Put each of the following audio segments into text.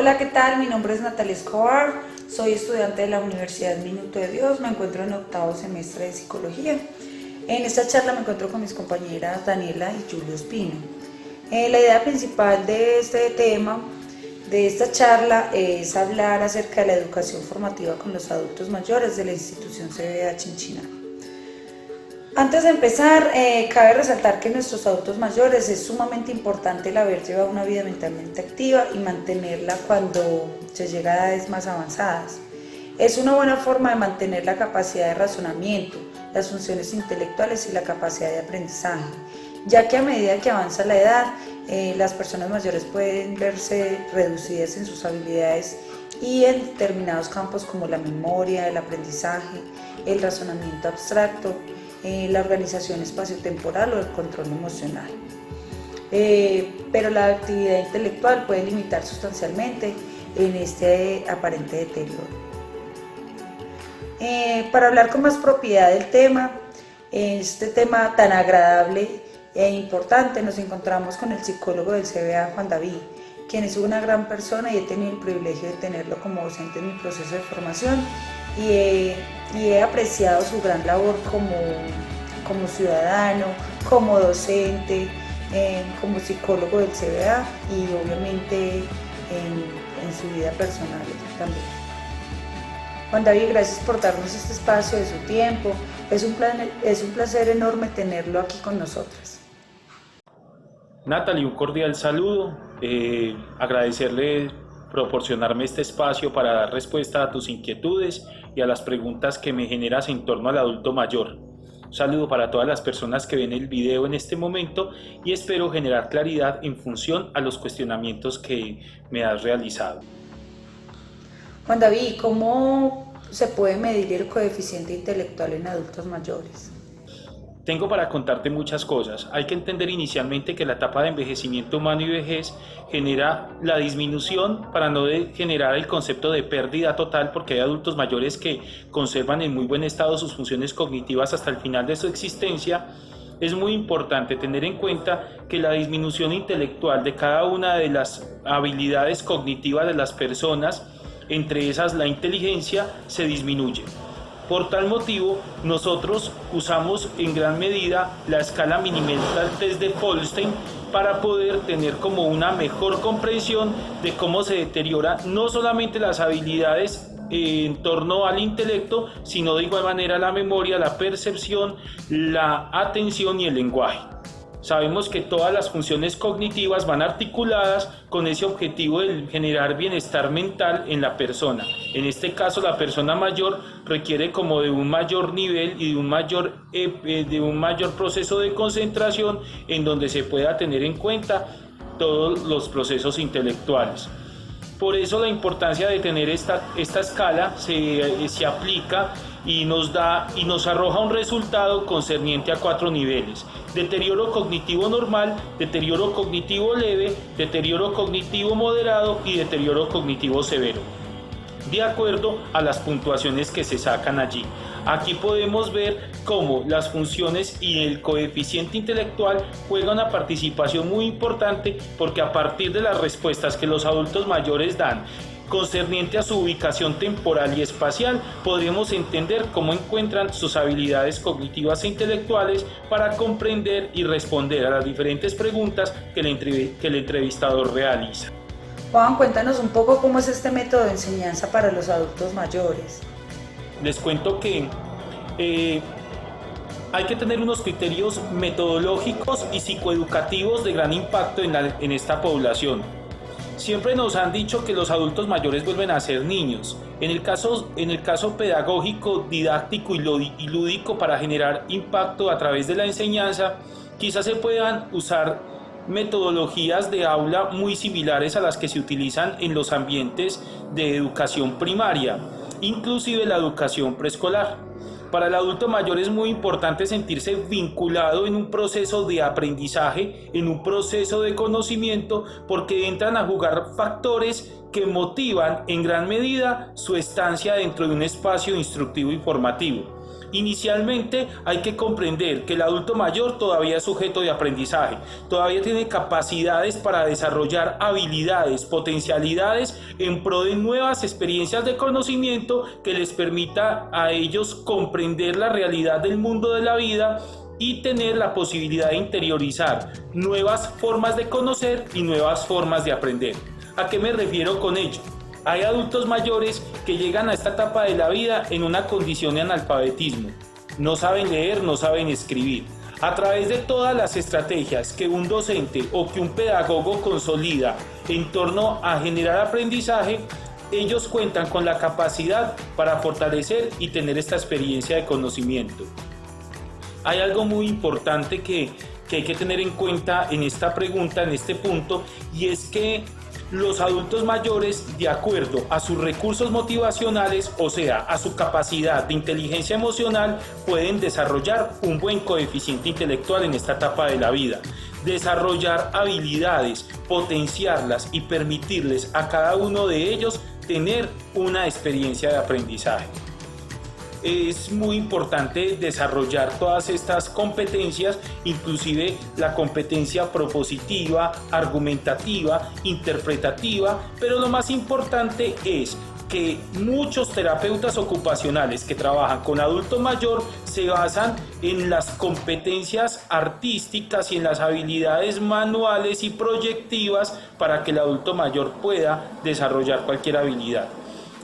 Hola, ¿qué tal? Mi nombre es Natalia Escobar, soy estudiante de la Universidad Minuto de Dios, me encuentro en octavo semestre de Psicología. En esta charla me encuentro con mis compañeras Daniela y Julio Espino. La idea principal de este tema, de esta charla, es hablar acerca de la educación formativa con los adultos mayores de la institución CBH en China. Antes de empezar, cabe resaltar que en nuestros adultos mayores es sumamente importante el haber llevado una vida mentalmente activa y mantenerla cuando se llega a edades más avanzadas. Es una buena forma de mantener la capacidad de razonamiento, las funciones intelectuales y la capacidad de aprendizaje, ya que a medida que avanza la edad, las personas mayores pueden verse reducidas en sus habilidades y en determinados campos como la memoria, el aprendizaje, el razonamiento abstracto, la organización espaciotemporal o el control emocional. Pero la actividad intelectual puede limitar sustancialmente en este aparente deterioro. Para hablar con más propiedad del tema, este tema tan agradable e importante, nos encontramos con el psicólogo del CBA, Juan David, quien es una gran persona y he tenido el privilegio de tenerlo como docente en mi proceso de formación y he apreciado su gran labor como ciudadano, como docente, como psicólogo del CBA y obviamente en su vida personal también. Juan David, gracias por darnos este espacio de su tiempo. Es un placer enorme tenerlo aquí con nosotras. Natalie, un cordial saludo. Agradecerle proporcionarme este espacio para dar respuesta a tus inquietudes y a las preguntas que me generas en torno al adulto mayor. Un saludo para todas las personas que ven el video en este momento y espero generar claridad en función a los cuestionamientos que me has realizado. Juan David, ¿cómo se puede medir el coeficiente intelectual en adultos mayores? Tengo para contarte muchas cosas. Hay que entender inicialmente que la etapa de envejecimiento humano y vejez genera la disminución para no generar el concepto de pérdida total, porque hay adultos mayores que conservan en muy buen estado sus funciones cognitivas hasta el final de su existencia. Es muy importante tener en cuenta que la disminución intelectual de cada una de las habilidades cognitivas de las personas, entre esas la inteligencia, se disminuye. Por tal motivo, nosotros usamos en gran medida la escala Mini-Mental Test de Goldstein para poder tener como una mejor comprensión de cómo se deteriora no solamente las habilidades en torno al intelecto, sino de igual manera la memoria, la percepción, la atención y el lenguaje. Sabemos que todas las funciones cognitivas van articuladas con ese objetivo de generar bienestar mental en la persona. En este caso, la persona mayor requiere como de un mayor nivel y de un mayor proceso de concentración en donde se pueda tener en cuenta todos los procesos intelectuales. Por eso la importancia de tener esta escala se aplica y nos arroja un resultado concerniente a 4 niveles: deterioro cognitivo normal, deterioro cognitivo leve, deterioro cognitivo moderado y deterioro cognitivo severo, de acuerdo a las puntuaciones que se sacan allí. Aquí podemos ver cómo las funciones y el coeficiente intelectual juegan una participación muy importante, porque a partir de las respuestas que los adultos mayores dan concerniente a su ubicación temporal y espacial, podremos entender cómo encuentran sus habilidades cognitivas e intelectuales para comprender y responder a las diferentes preguntas que el entrevistador realiza. Juan, cuéntanos un poco cómo es este método de enseñanza para los adultos mayores. Les cuento que hay que tener unos criterios metodológicos y psicoeducativos de gran impacto en esta población. Siempre nos han dicho que los adultos mayores vuelven a ser niños. En el caso pedagógico, didáctico y lúdico, para generar impacto a través de la enseñanza, quizás se puedan usar metodologías de aula muy similares a las que se utilizan en los ambientes de educación primaria, inclusive la educación preescolar. Para el adulto mayor es muy importante sentirse vinculado en un proceso de aprendizaje, en un proceso de conocimiento, porque entran a jugar factores que motivan en gran medida su estancia dentro de un espacio instructivo y formativo. Inicialmente hay que comprender que el adulto mayor todavía es sujeto de aprendizaje, todavía tiene capacidades para desarrollar habilidades, potencialidades en pro de nuevas experiencias de conocimiento que les permita a ellos comprender la realidad del mundo de la vida y tener la posibilidad de interiorizar nuevas formas de conocer y nuevas formas de aprender. ¿A qué me refiero con ello? Hay adultos mayores que llegan a esta etapa de la vida en una condición de analfabetismo. No saben leer, no saben escribir. A través de todas las estrategias que un docente o que un pedagogo consolida en torno a generar aprendizaje, ellos cuentan con la capacidad para fortalecer y tener esta experiencia de conocimiento. Hay algo muy importante que hay que tener en cuenta en esta pregunta, en este punto, y es que los adultos mayores, de acuerdo a sus recursos motivacionales, o sea, a su capacidad de inteligencia emocional, pueden desarrollar un buen coeficiente intelectual en esta etapa de la vida. Desarrollar habilidades, potenciarlas y permitirles a cada uno de ellos tener una experiencia de aprendizaje. Es muy importante desarrollar todas estas competencias, inclusive la competencia propositiva, argumentativa, interpretativa, pero lo más importante es que muchos terapeutas ocupacionales que trabajan con adulto mayor se basan en las competencias artísticas y en las habilidades manuales y proyectivas para que el adulto mayor pueda desarrollar cualquier habilidad.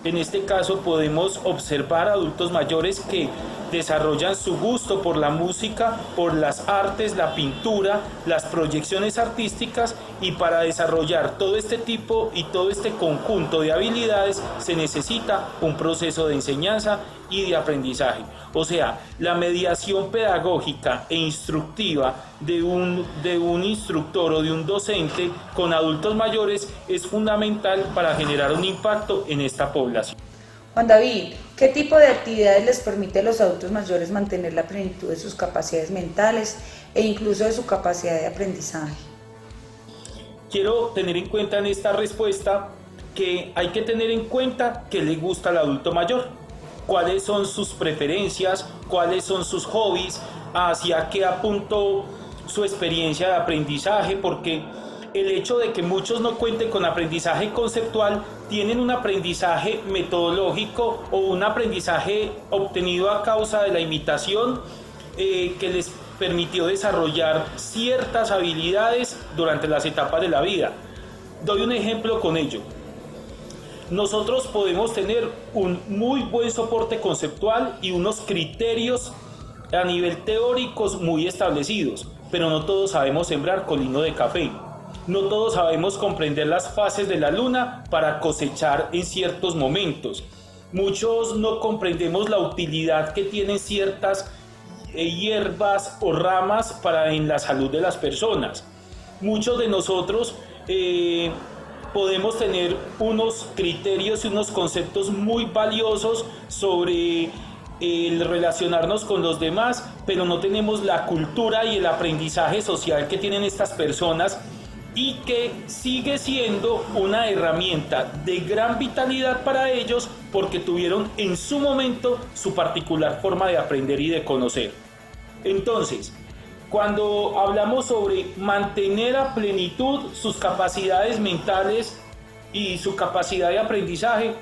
En este caso podemos observar adultos mayores que desarrollan su gusto por la música, por las artes, la pintura, las proyecciones artísticas, y para desarrollar todo este tipo y todo este conjunto de habilidades se necesita un proceso de enseñanza y de aprendizaje. O sea, la mediación pedagógica e instructiva de un instructor o de un docente con adultos mayores es fundamental para generar un impacto en esta población. Juan David, ¿qué tipo de actividades les permite a los adultos mayores mantener la plenitud de sus capacidades mentales e incluso de su capacidad de aprendizaje? Quiero tener en cuenta en esta respuesta que hay que tener en cuenta qué le gusta al adulto mayor, cuáles son sus preferencias, cuáles son sus hobbies, hacia qué apuntó su experiencia de aprendizaje, porque el hecho de que muchos no cuenten con aprendizaje conceptual, tienen un aprendizaje metodológico o un aprendizaje obtenido a causa de la imitación que les permitió desarrollar ciertas habilidades durante las etapas de la vida. Doy un ejemplo con ello. Nosotros podemos tener un muy buen soporte conceptual y unos criterios a nivel teóricos muy establecidos, pero no todos sabemos sembrar colino de café. No todos sabemos comprender las fases de la luna para cosechar en ciertos momentos. Muchos no comprendemos la utilidad que tienen ciertas hierbas o ramas en la salud de las personas. Muchos de nosotros podemos tener unos criterios y unos conceptos muy valiosos sobre el relacionarnos con los demás, pero no tenemos la cultura y el aprendizaje social que tienen estas personas, y que sigue siendo una herramienta de gran vitalidad para ellos porque tuvieron en su momento su particular forma de aprender y de conocer. Entonces, cuando hablamos sobre mantener a plenitud sus capacidades mentales y su capacidad de aprendizaje,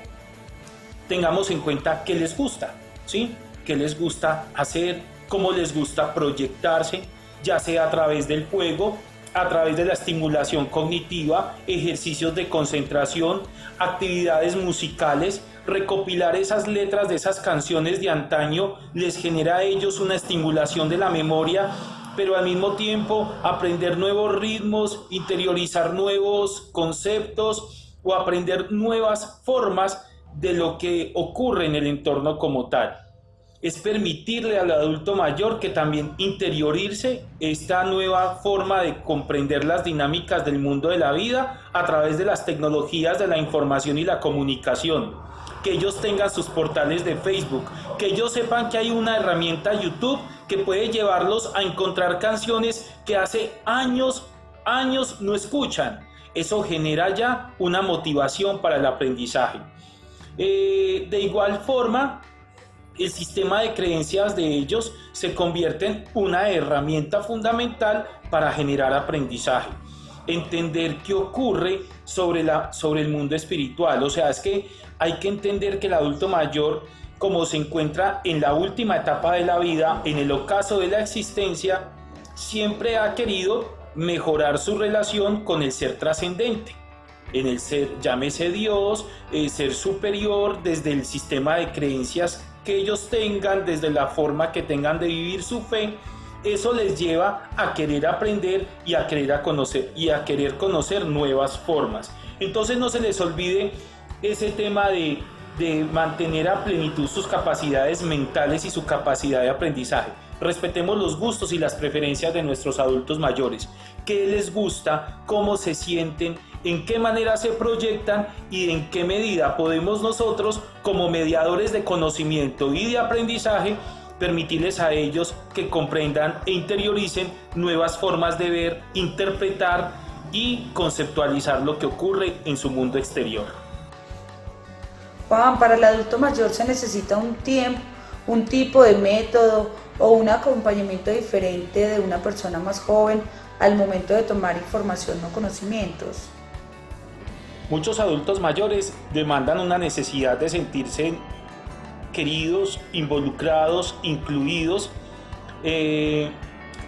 tengamos en cuenta qué les gusta, ¿sí? Qué les gusta hacer, cómo les gusta proyectarse, ya sea a través del juego, a través de la estimulación cognitiva, ejercicios de concentración, actividades musicales. Recopilar esas letras de esas canciones de antaño les genera a ellos una estimulación de la memoria, pero al mismo tiempo aprender nuevos ritmos, interiorizar nuevos conceptos o aprender nuevas formas de lo que ocurre en el entorno como tal. Es permitirle al adulto mayor que también interiorice esta nueva forma de comprender las dinámicas del mundo de la vida a través de las tecnologías de la información y la comunicación. Que ellos tengan sus portales de Facebook, que ellos sepan que hay una herramienta YouTube que puede llevarlos a encontrar canciones que hace años no escuchan. Eso genera ya una motivación para el aprendizaje. De igual forma, el sistema de creencias de ellos se convierte en una herramienta fundamental para generar aprendizaje. Entender qué ocurre sobre el mundo espiritual. O sea, es que hay que entender que el adulto mayor, como se encuentra en la última etapa de la vida, en el ocaso de la existencia, siempre ha querido mejorar su relación con el ser trascendente, en el ser, llámese Dios, ser superior, desde el sistema de creencias que ellos tengan, desde la forma que tengan de vivir su fe. Eso les lleva a querer aprender y a querer conocer nuevas formas. Entonces no se les olvide ese tema de mantener a plenitud sus capacidades mentales y su capacidad de aprendizaje. Respetemos los gustos y las preferencias de nuestros adultos mayores. ¿Qué les gusta? ¿Cómo se sienten? ¿En qué manera se proyectan? ¿Y en qué medida podemos nosotros, como mediadores de conocimiento y de aprendizaje, permitirles a ellos que comprendan e interioricen nuevas formas de ver, interpretar y conceptualizar lo que ocurre en su mundo exterior? Juan, para el adulto mayor se necesita un tiempo, un tipo de método o un acompañamiento diferente de una persona más joven al momento de tomar información o conocimientos. Muchos adultos mayores demandan una necesidad de sentirse queridos, involucrados, incluidos,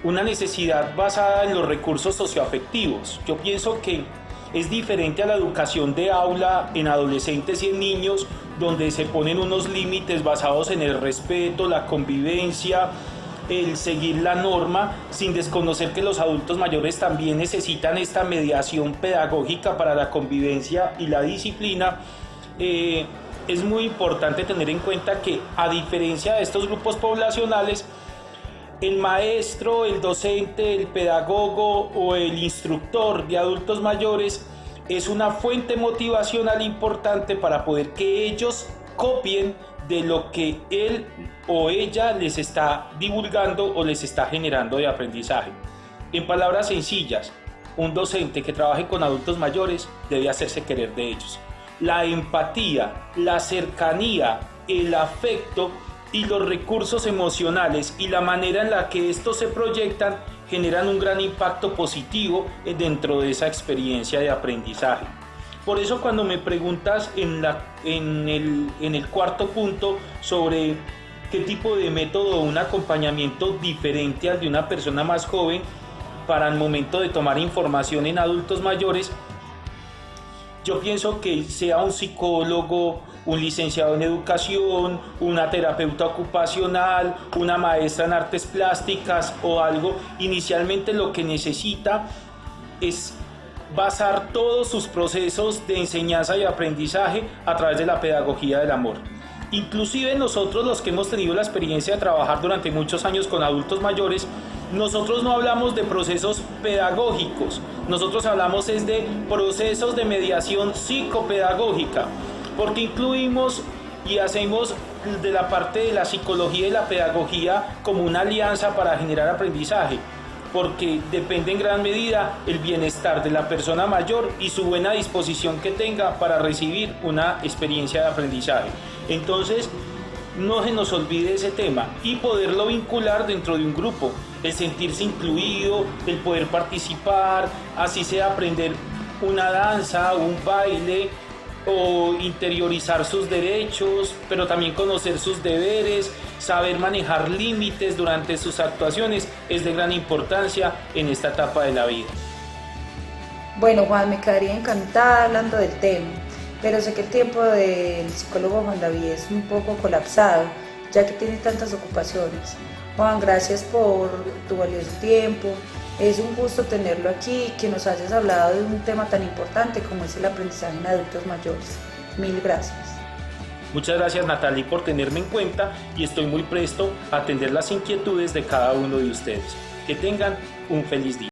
una necesidad basada en los recursos socioafectivos. Yo pienso que es diferente a la educación de aula en adolescentes y en niños, donde se ponen unos límites basados en el respeto, la convivencia, el seguir la norma, sin desconocer que los adultos mayores también necesitan esta mediación pedagógica para la convivencia y la disciplina. Es muy importante tener en cuenta que, a diferencia de estos grupos poblacionales, el maestro, el docente, el pedagogo o el instructor de adultos mayores es una fuente motivacional importante para poder que ellos copien de lo que él o ella les está divulgando o les está generando de aprendizaje. En palabras sencillas, un docente que trabaje con adultos mayores debe hacerse querer de ellos. La empatía, la cercanía, el afecto y los recursos emocionales y la manera en la que estos se proyectan generan un gran impacto positivo dentro de esa experiencia de aprendizaje. Por eso, cuando me preguntas en el cuarto punto sobre qué tipo de método o un acompañamiento diferente al de una persona más joven para el momento de tomar información en adultos mayores, yo pienso que sea un psicólogo, un licenciado en educación, una terapeuta ocupacional, una maestra en artes plásticas o algo, inicialmente lo que necesita es basar todos sus procesos de enseñanza y aprendizaje a través de la pedagogía del amor. Inclusive nosotros, los que hemos tenido la experiencia de trabajar durante muchos años con adultos mayores, nosotros no hablamos de procesos pedagógicos, nosotros hablamos es de procesos de mediación psicopedagógica, porque incluimos y hacemos de la parte de la psicología y la pedagogía como una alianza para generar aprendizaje, porque depende en gran medida el bienestar de la persona mayor y su buena disposición que tenga para recibir una experiencia de aprendizaje. Entonces, no se nos olvide ese tema y poderlo vincular dentro de un grupo, el sentirse incluido, el poder participar, así sea aprender una danza, un baile, o interiorizar sus derechos, pero también conocer sus deberes, saber manejar límites durante sus actuaciones, es de gran importancia en esta etapa de la vida. Bueno, Juan, me quedaría encantada hablando del tema, pero sé que el tiempo del psicólogo Juan David es un poco colapsado, ya que tiene tantas ocupaciones. Juan, gracias por tu valioso tiempo. Es un gusto tenerlo aquí, que nos hayas hablado de un tema tan importante como es el aprendizaje en adultos mayores. Mil gracias. Muchas gracias, Natalie, por tenerme en cuenta, y estoy muy presto a atender las inquietudes de cada uno de ustedes. Que tengan un feliz día.